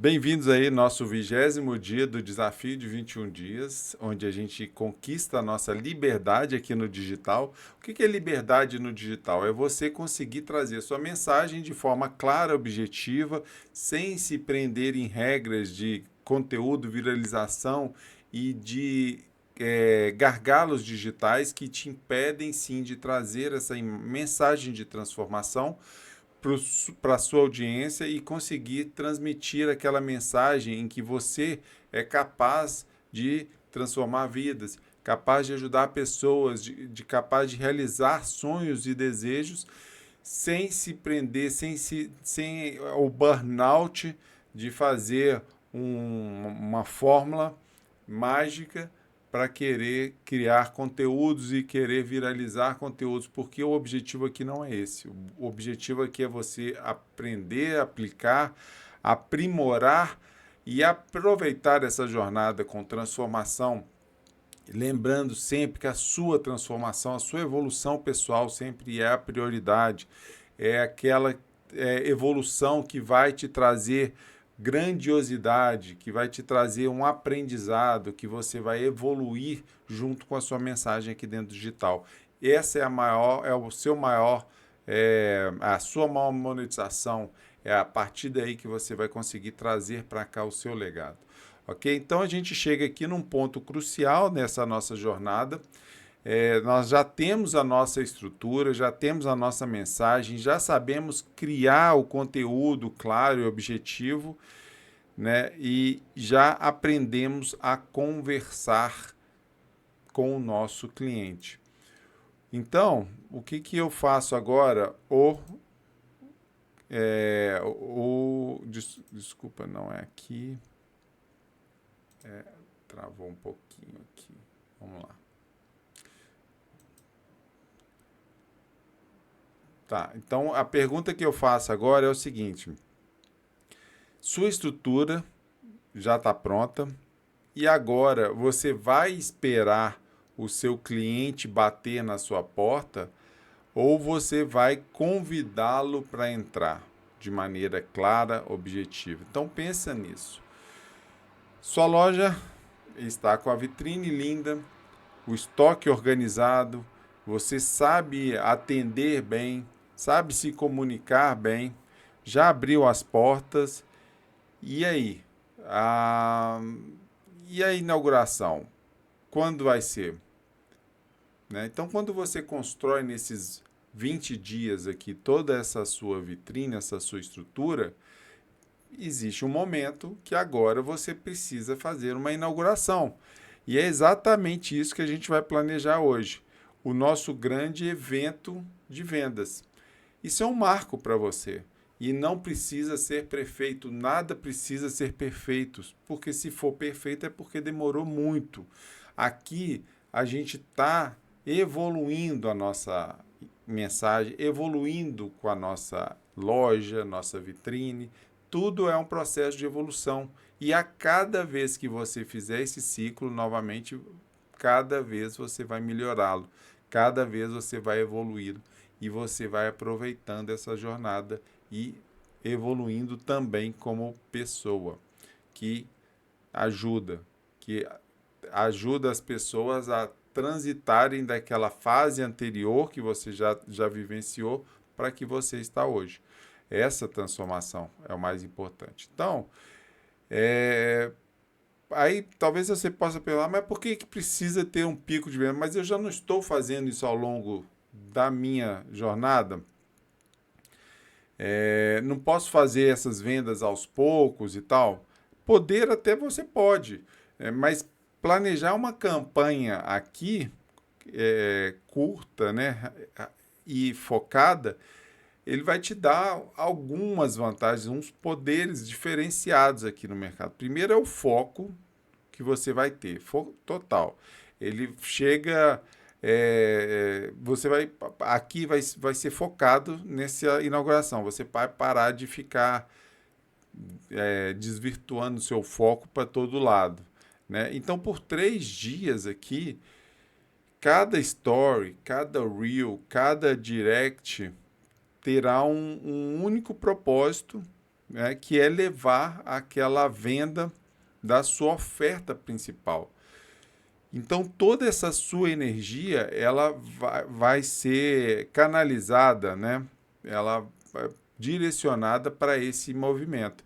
Bem-vindos aí, nosso 20º dia do desafio de 21 dias, onde a gente conquista a nossa liberdade aqui no digital. O que é liberdade no digital? É você conseguir trazer sua mensagem de forma clara, objetiva, sem se prender em regras de conteúdo, viralização e de gargalos digitais que te impedem sim de trazer essa mensagem de transformação para a sua audiência e conseguir transmitir aquela mensagem em que você é capaz de transformar vidas, capaz de ajudar pessoas, capaz de realizar sonhos e desejos sem se prender, sem o burnout de fazer uma fórmula mágica para querer criar conteúdos e querer viralizar conteúdos, porque o objetivo aqui não é esse. O objetivo aqui é você aprender, aplicar, aprimorar e aproveitar essa jornada com transformação, lembrando sempre que a sua transformação, a sua evolução pessoal sempre é a prioridade, é aquela evolução que vai te trazer grandiosidade, que vai te trazer um aprendizado, que você vai evoluir junto com a sua mensagem aqui dentro do digital. Essa é a maior, é o seu maior, a sua maior monetização. É a partir daí que você vai conseguir trazer para cá o seu legado. Ok? Então a gente chega aqui num ponto crucial nessa nossa jornada. Nós já temos a nossa estrutura, já temos a nossa mensagem, já sabemos criar o conteúdo claro e objetivo, né? E já aprendemos a conversar com o nosso cliente. Então, o que eu faço agora? Desculpa, não é aqui. Travou um pouquinho aqui. Vamos lá. Tá, então a pergunta que eu faço agora é o seguinte: sua estrutura já está pronta e agora você vai esperar o seu cliente bater na sua porta ou você vai convidá-lo para entrar de maneira clara, objetiva? Então pensa nisso. Sua loja está com a vitrine linda, o estoque organizado, você sabe atender bem, sabe se comunicar bem, já abriu as portas. E aí? Ah, e a inauguração? Quando vai ser? Né? Então, quando você constrói nesses 20 dias aqui toda essa sua vitrine, essa sua estrutura, existe um momento que agora você precisa fazer uma inauguração. E é exatamente isso que a gente vai planejar hoje. O nosso grande evento de vendas. Isso é um marco para você. E não precisa ser perfeito, nada precisa ser perfeito, porque se for perfeito é porque demorou muito. Aqui a gente está evoluindo a nossa mensagem, evoluindo com a nossa loja, nossa vitrine. Tudo é um processo de evolução. E a cada vez que você fizer esse ciclo novamente, cada vez você vai melhorá-lo, cada vez você vai evoluir e você vai aproveitando essa jornada e evoluindo também como pessoa, que ajuda, que ajuda as pessoas a transitarem daquela fase anterior que você já vivenciou para que você está hoje. Essa transformação é o mais importante. Então, aí talvez você possa pensar, mas por que precisa ter um pico de venda? Mas eu já não estou fazendo isso ao longo da minha jornada. Não posso fazer essas vendas aos poucos e tal. Poder até você pode, mas planejar uma campanha aqui curta, né, e focada, ele vai te dar algumas vantagens, uns poderes diferenciados aqui no mercado. Primeiro é o foco que você vai ter, foco total. Ele chega, você vai, aqui vai ser focado nessa inauguração. Você vai parar de ficar desvirtuando seu foco para todo lado, né? Então, por 3 dias aqui, cada story, cada reel, cada direct terá um único propósito né, que é levar aquela venda da sua oferta principal. Então, toda essa sua energia, ela vai ser canalizada, né? Ela vai direcionada para esse movimento.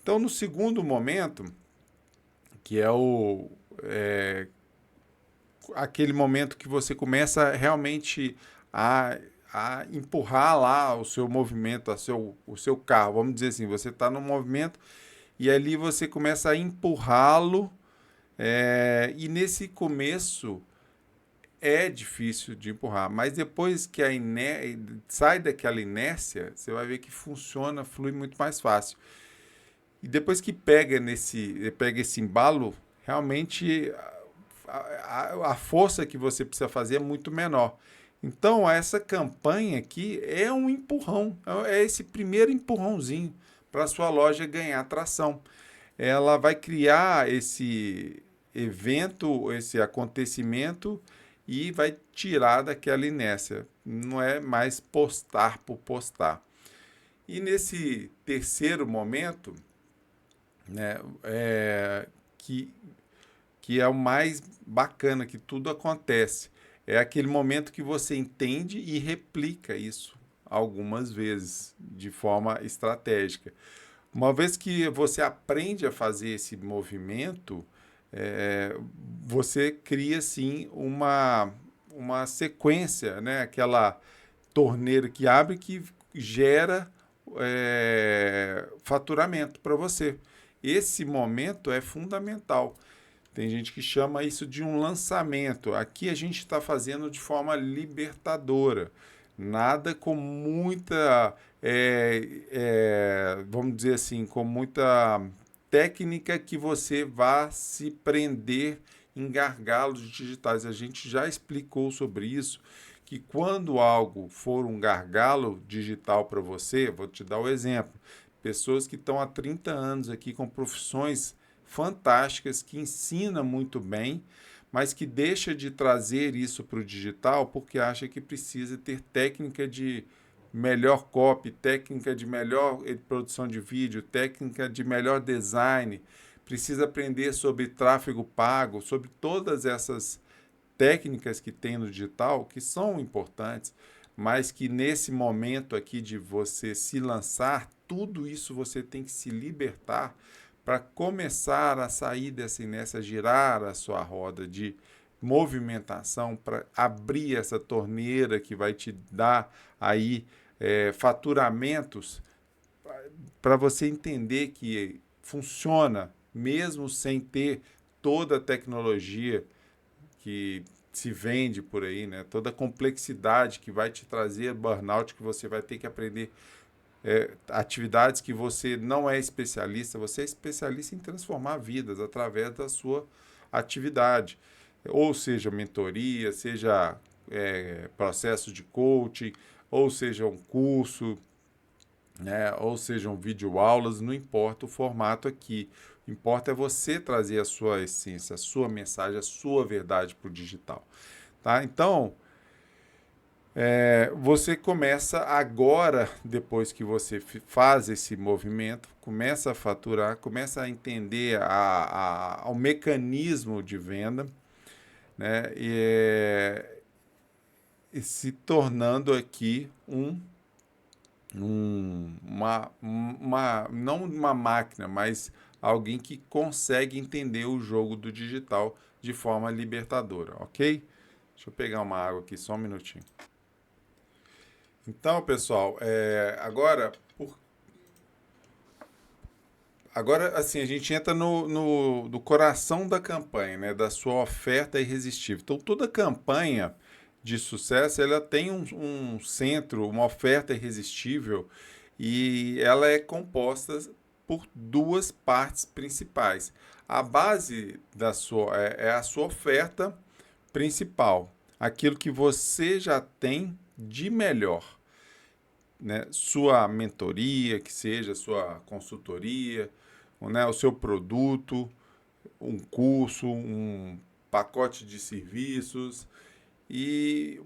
Então, no segundo momento, que é aquele momento que você começa realmente a, a empurrar lá o seu movimento, o seu carro. Vamos dizer assim, você está no movimento e ali você começa a empurrá-lo. E nesse começo é difícil de empurrar, mas depois que sai daquela inércia, você vai ver que funciona, flui muito mais fácil. E depois que pega esse embalo, realmente a força que você precisa fazer é muito menor. Então, essa campanha aqui é um empurrão, é esse primeiro empurrãozinho para a sua loja ganhar tração. Ela vai criar esse evento, esse acontecimento e vai tirar daquela inércia. Não é mais postar por postar. E nesse terceiro momento, né, que que é o mais bacana, que tudo acontece. É aquele momento que você entende e replica isso algumas vezes, de forma estratégica. Uma vez que você aprende a fazer esse movimento, é, você cria, sim, uma sequência, né? Aquela torneira que abre que gera faturamento para você. Esse momento é fundamental. Tem gente que chama isso de um lançamento. Aqui a gente está fazendo de forma libertadora. Nada com muita, vamos dizer assim, com muita técnica que você vá se prender em gargalos digitais. A gente já explicou sobre isso, que quando algo for um gargalo digital para você, vou te dar o exemplo. Pessoas que estão há 30 anos aqui com profissões fantásticas, que ensina muito bem, mas que deixa de trazer isso para o digital porque acha que precisa ter técnica de melhor copy, técnica de melhor produção de vídeo, técnica de melhor design, precisa aprender sobre tráfego pago, sobre todas essas técnicas que tem no digital, que são importantes, mas que nesse momento aqui de você se lançar, tudo isso você tem que se libertar para começar a sair dessa inércia, girar a sua roda de movimentação, para abrir essa torneira que vai te dar aí faturamentos, para você entender que funciona mesmo sem ter toda a tecnologia que se vende por aí, né? Toda a complexidade que vai te trazer burnout, que você vai ter que aprender atividades que você não é especialista, você é especialista em transformar vidas através da sua atividade. Ou seja, mentoria, seja processo de coaching, ou seja, um curso, né? Ou sejam videoaulas, não importa o formato aqui. O que importa é você trazer a sua essência, a sua mensagem, a sua verdade para o digital. Tá? Então, você começa agora, depois que você faz esse movimento, começa a faturar, começa a entender o mecanismo de venda, né? E se tornando aqui não uma máquina, mas alguém que consegue entender o jogo do digital de forma libertadora, ok? Deixa eu pegar uma água aqui, só um minutinho. Então, pessoal, agora assim, a gente entra no coração da campanha, né, da sua oferta irresistível. Então, toda campanha de sucesso, ela tem um centro, uma oferta irresistível, e ela é composta por duas partes principais. A base é a sua oferta principal, aquilo que você já tem de melhor, né? Sua mentoria, que seja sua consultoria, né? O seu produto, um curso, um pacote de serviços.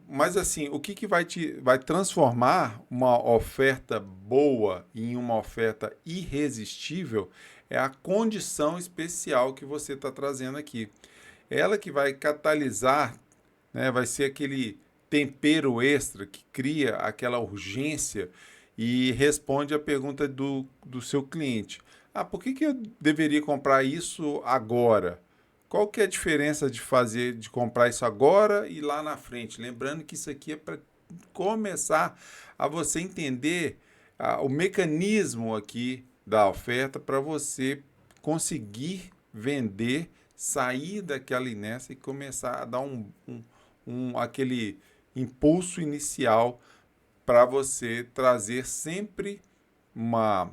Mas assim, o que, que vai transformar uma oferta boa em uma oferta irresistível é a condição especial que você está trazendo aqui. Ela que vai catalisar, né, vai ser aquele tempero extra que cria aquela urgência e responde à pergunta do seu cliente. Ah, por que, que eu deveria comprar isso agora? Qual que é a diferença de comprar isso agora e lá na frente? Lembrando que isso aqui é para começar a você entender o mecanismo aqui da oferta para você conseguir vender, sair daquela inércia e começar a dar aquele impulso inicial para você trazer sempre uma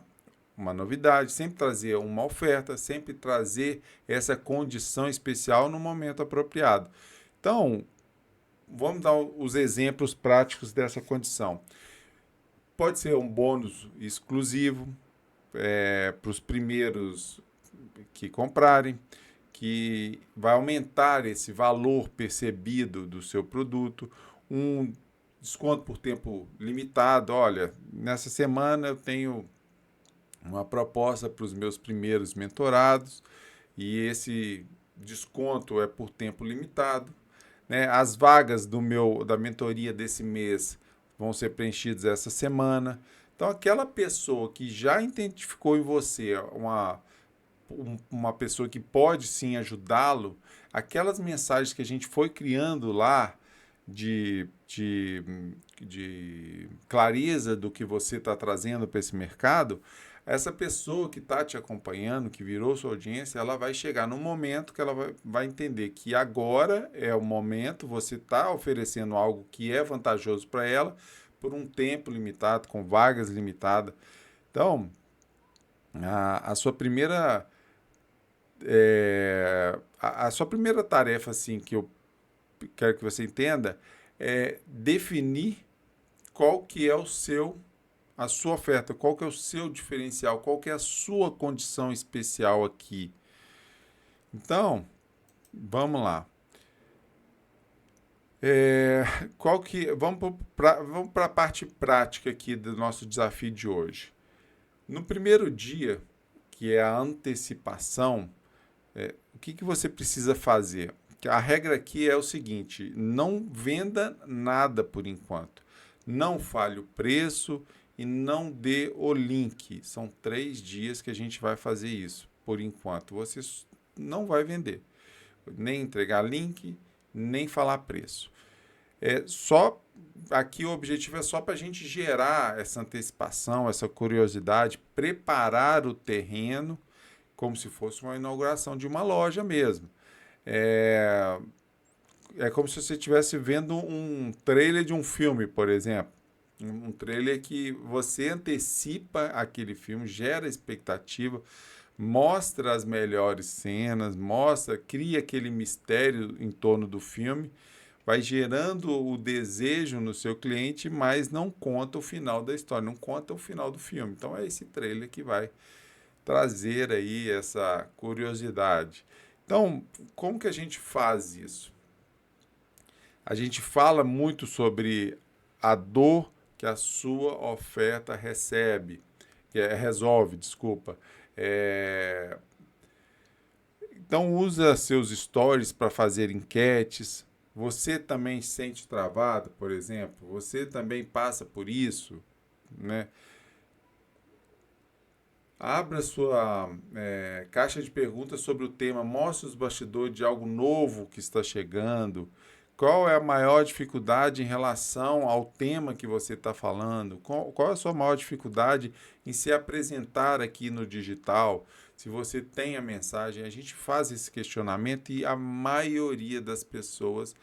uma novidade, sempre trazer uma oferta, sempre trazer essa condição especial no momento apropriado. Então, vamos dar os exemplos práticos dessa condição. Pode ser um bônus exclusivo para os primeiros que comprarem, que vai aumentar esse valor percebido do seu produto, um desconto por tempo limitado. Olha, nessa semana eu tenho uma proposta para os meus primeiros mentorados e esse desconto é por tempo limitado, né? As vagas da mentoria desse mês vão ser preenchidas essa semana. Então, aquela pessoa que já identificou em você uma pessoa que pode sim ajudá-lo, aquelas mensagens que a gente foi criando lá de clareza do que você está trazendo para esse mercado, essa pessoa que está te acompanhando, que virou sua audiência, ela vai chegar no momento que ela vai entender que agora é o momento, você está oferecendo algo que é vantajoso para ela por um tempo limitado, com vagas limitadas. Então, a sua primeira a sua primeira tarefa assim que eu quero que você entenda é definir qual que é a sua oferta, qual que é o seu diferencial, qual que é a sua condição especial aqui. Então, vamos lá. Vamos para a parte prática aqui do nosso desafio de hoje. No primeiro dia, que é a antecipação, o que, que você precisa fazer? A regra aqui é o seguinte: não venda nada por enquanto. Não fale o preço e não dê o link. São 3 dias que a gente vai fazer isso. Por enquanto, você não vai vender. Nem entregar link, nem falar preço. Aqui o objetivo é só para a gente gerar essa antecipação, essa curiosidade, preparar o terreno como se fosse uma inauguração de uma loja mesmo. É como se você estivesse vendo um trailer de um filme, por exemplo. Um trailer que você antecipa aquele filme, gera expectativa, mostra as melhores cenas, cria aquele mistério em torno do filme, vai gerando o desejo no seu cliente, mas não conta o final da história, não conta o final do filme. Então é esse trailer que vai trazer aí essa curiosidade. Então, como que a gente faz isso? A gente fala muito sobre a dor que a sua oferta resolve, desculpa. Então usa seus stories para fazer enquetes. Você também sente travado, por exemplo? Você também passa por isso, né? Abra sua caixa de perguntas sobre o tema, mostre os bastidores de algo novo que está chegando. Qual é a maior dificuldade em relação ao tema que você está falando? Qual é a sua maior dificuldade em se apresentar aqui no digital? Se você tem a mensagem, a gente faz esse questionamento e a maioria das pessoas,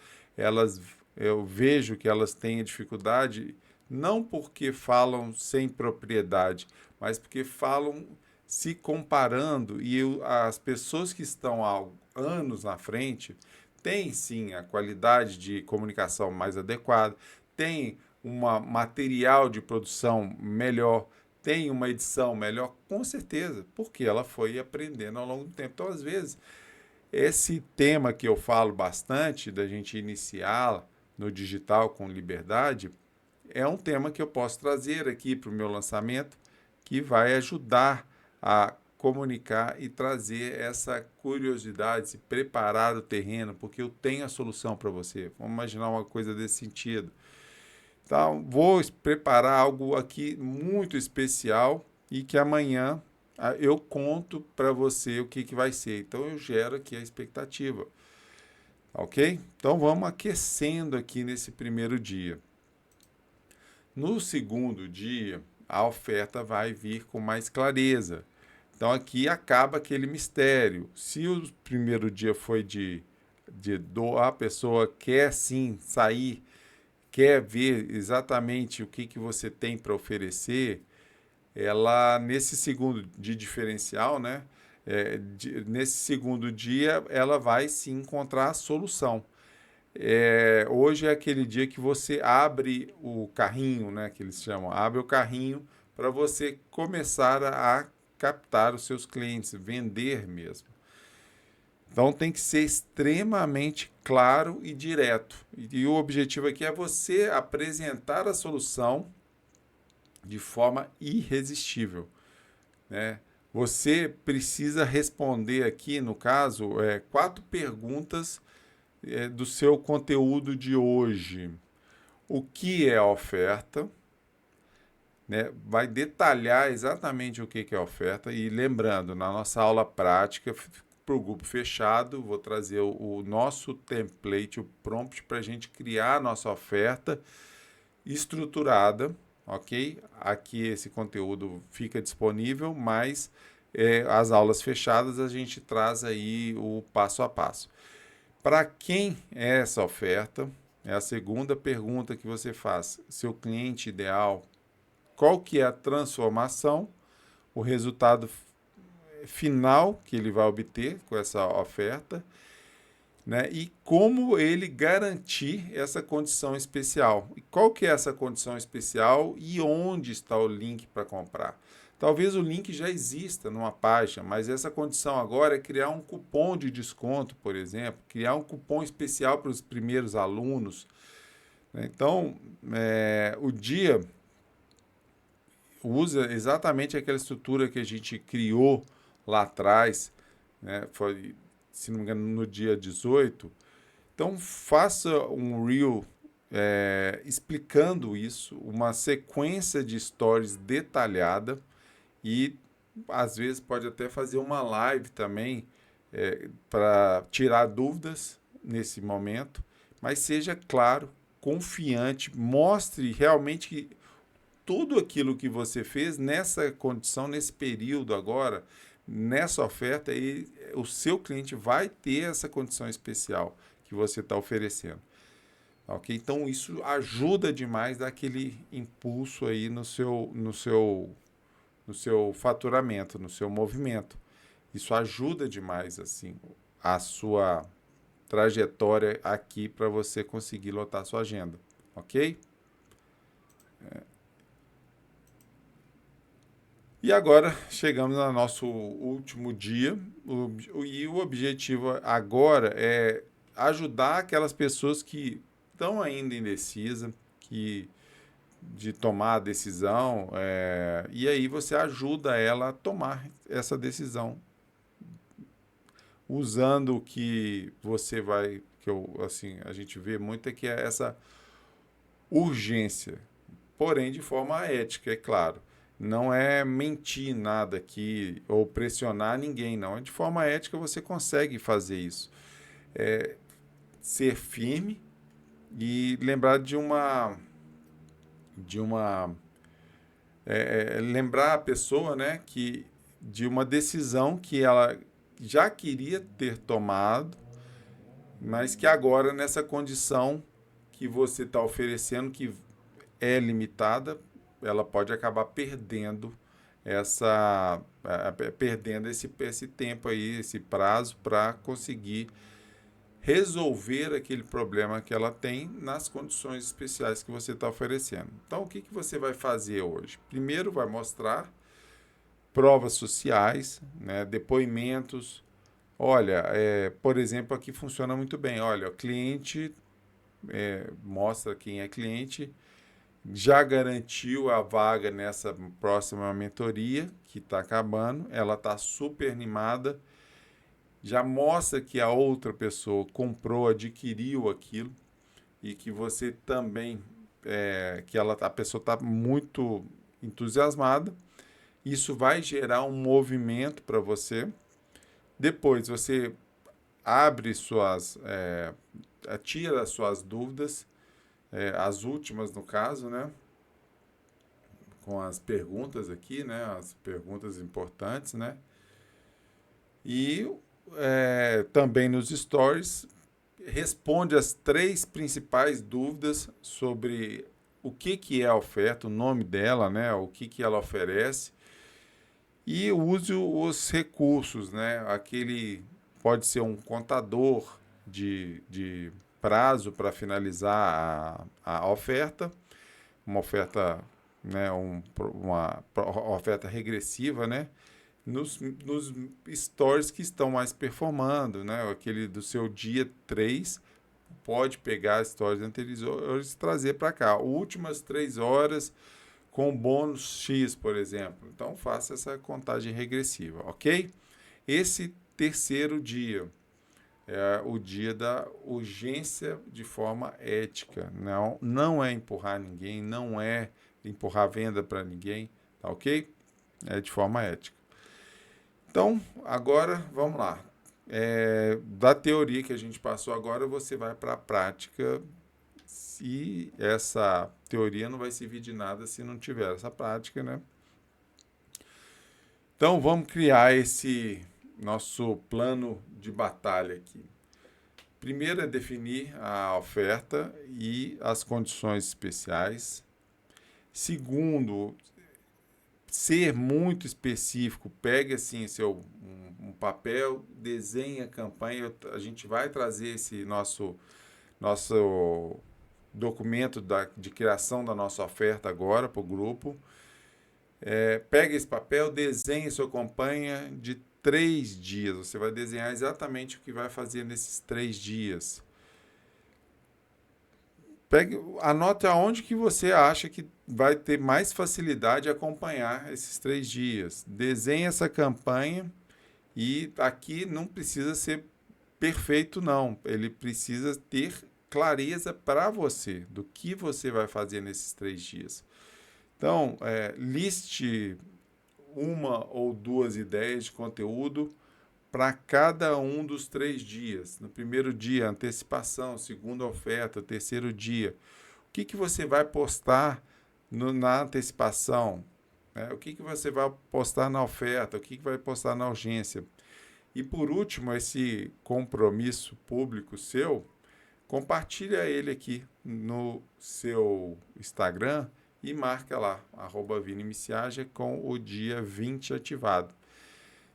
eu vejo que elas têm a dificuldade não porque falam sem propriedade, mas porque falam se comparando e as pessoas que estão há anos na frente têm sim a qualidade de comunicação mais adequada, tem um material de produção melhor, tem uma edição melhor, com certeza, porque ela foi aprendendo ao longo do tempo. Então, às vezes, esse tema que eu falo bastante, da gente iniciar no digital com liberdade, é um tema que eu posso trazer aqui para o meu lançamento, que vai ajudar a comunicar e trazer essa curiosidade, se preparar o terreno, porque eu tenho a solução para você. Vamos imaginar uma coisa desse sentido. Então, vou preparar algo aqui muito especial e que amanhã eu conto para você o que vai ser. Então, eu gero aqui a expectativa. Ok? Então, vamos aquecendo aqui nesse primeiro dia. No segundo dia, a oferta vai vir com mais clareza. Então aqui acaba aquele mistério. Se o primeiro dia foi de doar, a pessoa quer sim sair, quer ver exatamente o que você tem para oferecer, ela nesse segundo de diferencial, né? Nesse segundo dia, ela vai sim encontrar a solução. Hoje é aquele dia que você abre o carrinho, né, que eles chamam, abre o carrinho para você começar a captar os seus clientes, vender mesmo. Então tem que ser extremamente claro e direto. E o objetivo aqui é você apresentar a solução de forma irresistível, né? Você precisa responder aqui, no caso, 4 perguntas do seu conteúdo de hoje. O que é a oferta? Né? Vai detalhar exatamente o que é a oferta. E lembrando, na nossa aula prática, para o grupo fechado, vou trazer o nosso template, o prompt, para a gente criar a nossa oferta estruturada, ok? Aqui esse conteúdo fica disponível, mas as aulas fechadas a gente traz aí o passo a passo. Para quem é essa oferta? É a segunda pergunta que você faz. Seu cliente ideal, qual que é a transformação, o resultado final que ele vai obter com essa oferta, né? E como ele garantir essa condição especial. E qual que é essa condição especial e onde está o link para comprar? Talvez o link já exista numa página, mas essa condição agora é criar um cupom de desconto, por exemplo, criar um cupom especial para os primeiros alunos. Então, o dia usa exatamente aquela estrutura que a gente criou lá atrás, né? Foi, se não me engano, no dia 18. Então, faça um reel explicando isso, uma sequência de stories detalhada e, às vezes, pode até fazer uma live também para tirar dúvidas nesse momento, mas seja claro, confiante, mostre realmente que tudo aquilo que você fez nessa condição, nesse período agora, nessa oferta, o seu cliente vai ter essa condição especial que você está oferecendo. Ok? Então isso ajuda demais daquele impulso aí no seu faturamento, no seu movimento. Isso ajuda demais assim a sua trajetória aqui para você conseguir lotar a sua agenda. Ok? E agora chegamos no nosso último dia e o objetivo agora é ajudar aquelas pessoas que estão ainda indecisas, que de tomar a decisão, e aí você ajuda ela a tomar essa decisão usando o que você vai, que eu, assim, a gente vê muito é que é essa urgência, porém de forma ética, é claro. Não é mentir nada aqui ou pressionar ninguém, não. De forma ética você consegue fazer isso. Ser firme e lembrar lembrar a pessoa, né, que de uma decisão que ela já queria ter tomado, mas que agora nessa condição que você está oferecendo, que é limitada, ela pode acabar perdendo perdendo esse tempo aí, esse prazo para conseguir resolver aquele problema que ela tem nas condições especiais que você está oferecendo. Então, o que você vai fazer hoje? Primeiro, vai mostrar provas sociais, né, depoimentos. Olha, por exemplo, aqui funciona muito bem. Olha, o cliente mostra quem é cliente, já garantiu a vaga nessa próxima mentoria, que está acabando, ela está super animada, já mostra que a outra pessoa comprou, adquiriu aquilo, e que você também, a pessoa está muito entusiasmada. Isso vai gerar um movimento para você. Depois você abre tira as suas dúvidas, as últimas no caso, né? Com as perguntas aqui, né? As perguntas importantes, né? E também nos stories responde as 3 principais dúvidas sobre o que é a oferta, o nome dela, né? O que ela oferece. E use os recursos, né? Aquele pode ser um contador de prazo para finalizar a oferta, uma oferta, né? Uma oferta regressiva, né? Nos stores que estão mais performando, né? Aquele do seu dia 3 pode pegar as stories anteriores e trazer para cá. Últimas 3 horas com bônus X, por exemplo. Então, faça essa contagem regressiva, ok? Esse terceiro dia é o dia da urgência de forma ética. Não é empurrar ninguém, não é empurrar venda para ninguém, tá ok? É de forma ética. Então, agora, vamos lá. Da teoria que a gente passou agora, você vai para a prática. E essa teoria não vai servir de nada se não tiver essa prática, né? Então, vamos criar esse nosso plano de batalha aqui. Primeiro é definir a oferta e as condições especiais. Segundo, ser muito específico. Pegue assim um papel, desenhe a campanha. A gente vai trazer esse nosso documento de criação da nossa oferta agora para o grupo. Pegue esse papel, desenhe sua campanha de 3 dias. Você vai desenhar exatamente o que vai fazer nesses 3 dias. Anote aonde que você acha que vai ter mais facilidade de acompanhar esses 3 dias. Desenhe essa campanha e aqui não precisa ser perfeito, não. Ele precisa ter clareza para você do que você vai fazer nesses 3 dias. Então, liste 1 ou 2 ideias de conteúdo para cada um dos 3 dias. No primeiro dia, antecipação, segundo, oferta, terceiro dia. O que você vai postar na antecipação? O que você vai postar na oferta? O que vai postar na urgência? E por último, esse compromisso público seu, compartilha ele aqui no seu Instagram e marca lá, @vinimiciaja com o dia 20 ativado.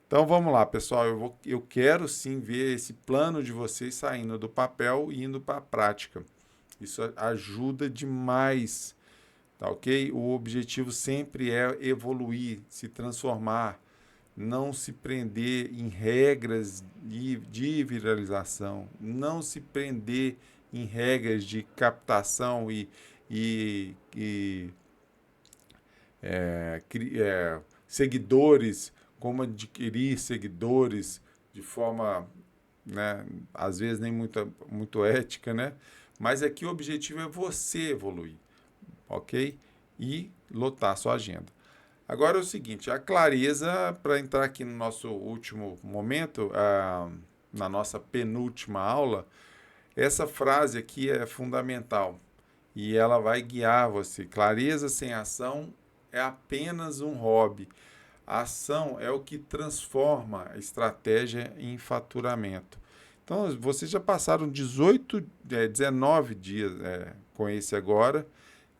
Então vamos lá, pessoal. Eu quero sim ver esse plano de vocês saindo do papel e indo para a prática. Isso ajuda demais, tá ok? O objetivo sempre é evoluir, se transformar, não se prender em regras de viralização, não se prender em regras de captação e seguidores, como adquirir seguidores de forma, né, às vezes nem muito ética, né? Mas aqui o objetivo é você evoluir, ok? E lotar a sua agenda. Agora é o seguinte, a clareza, para entrar aqui no nosso último momento, na nossa penúltima aula, essa frase aqui é fundamental e ela vai guiar você. Clareza sem ação é apenas um hobby. A ação é o que transforma a estratégia em faturamento. Então, vocês já passaram 19 dias com esse agora,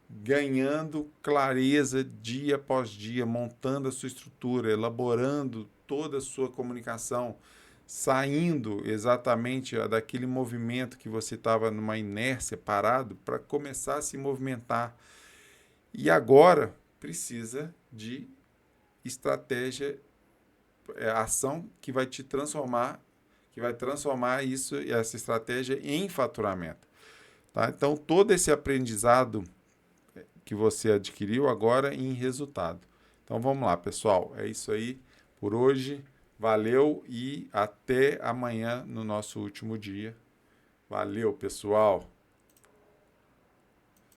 ganhando clareza dia após dia, montando a sua estrutura, elaborando toda a sua comunicação, saindo exatamente daquele movimento que você estava numa inércia, parado, para começar a se movimentar. E agora precisa de estratégia, ação que vai te transformar, que vai transformar essa estratégia em faturamento. Tá? Então, todo esse aprendizado que você adquiriu agora em resultado. Então, vamos lá, pessoal. É isso aí por hoje. Valeu e até amanhã no nosso último dia. Valeu, pessoal!